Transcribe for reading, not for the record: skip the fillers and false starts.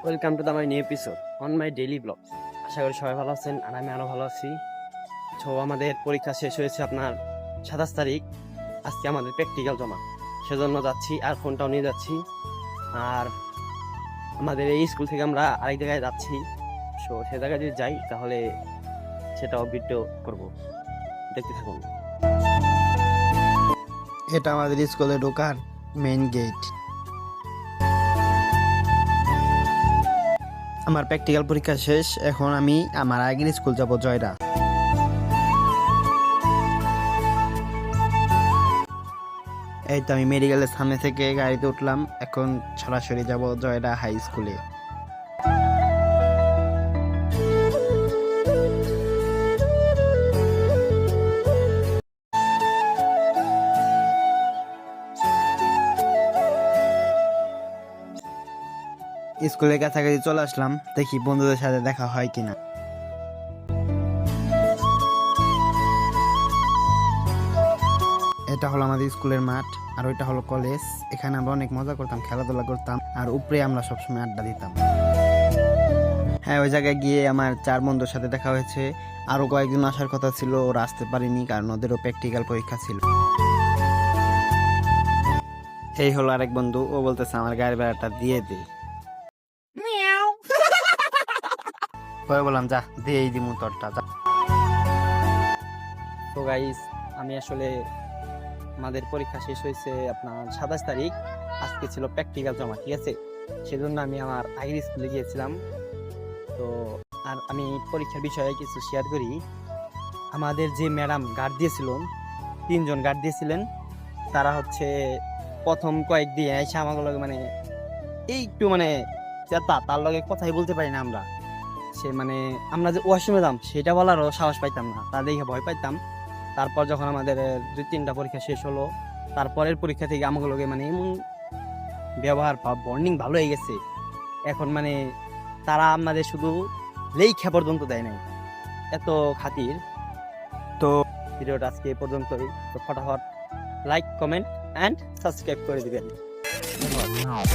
Welcome to the my new episode on my daily blog. আশা করি সবাই ভালো আছেন আর আমি আরও ভালো আছি। তো আমাদের পরীক্ষা শেষ হয়েছে আপনার 27 তারিখ। আজকে আমাদের প্র্যাকটিক্যাল জমা, সেজন্য যাচ্ছি আর ফোনটাও নিয়ে যাচ্ছি। আর আমাদের এই স্কুল থেকে আমরা আরেক জায়গায় যাচ্ছি। সো সে জায়গায় যদি যাই তাহলে সেটাও ভিডিও করব, দেখতে থাকুন। এটা আমাদের স্কুলে ঢোকার মেইন গেট। আমার প্র্যাকটিক্যাল পরীক্ষা শেষ, এখন আমি আমার আগের স্কুল যাব, জয়রা। এই তো আমি মেডিকেলের সামনে থেকে গাড়িতে উঠলাম, এখন সরাসরি যাব জয়রা হাই স্কুলে। স্কুলের কাছাকাছি চলে আসলাম, দেখি বন্ধুদের সাথে দেখা হয় কিনা। এটা হলো আমাদের স্কুলের মাঠ আর ওইটা হলো কলেজ। এখানে আমরা অনেক মজা করতাম, খেলাধুলা করতাম আর উপরে আমরা সবসময় আড্ডা দিতাম। হ্যাঁ, ওই জায়গায় গিয়ে আমার 4 বন্ধুর সাথে দেখা হয়েছে। আরো কয়েকজন আসার কথা ছিল, ওরা আসতে পারেনি কারণ ওদেরও প্র্যাকটিক্যাল পরীক্ষা ছিল। এই হলো আরেক বন্ধু, ও বলতেছে আমার গাড়ি ভাড়াটা দিয়ে দে। বললাম যা দিয়েই দিমু তোরটা। তো গাইস, আমি আসলে আমাদের পরীক্ষা শেষ হয়েছে আপনার 27 তারিখ। আজকে ছিল প্র্যাকটিক্যাল জমা, ঠিক আছে। সেজন্য আমি আমার আগের স্কুলে গিয়েছিলাম। তো আর আমি পরীক্ষার বিষয়ে কিছু শেয়ার করি। আমাদের যে ম্যাডাম গার্ড দিয়েছিলেন, 3 জন গার্ড দিয়েছিলেন, তারা হচ্ছে প্রথম কয়েকদিন এসে আমাকে মানে একটু মানে তার লগে কথাই বলতে পারি না আমরা। সে মানে আমরা যে ওয়াশরুমে দাম সেটা বলারও সাহস পাইতাম না, তা দেখে ভয় পাইতাম। তারপর যখন আমাদের 2-3টা পরীক্ষা শেষ হলো, তারপরের পরীক্ষা থেকে আমাকে লগে মানে এমন ব্যবহার বা বন্ডিং ভালো হয়ে গেছে। এখন মানে তারা আমাদের শুধু লেখা পর্যন্ত দেয় নাই, এত খাতির। তো ভিডিওটা আজকে এই পর্যন্তই। তো ফটাফট লাইক, কমেন্ট অ্যান্ড সাবস্ক্রাইব করে দিবেন। ধন্যবাদ।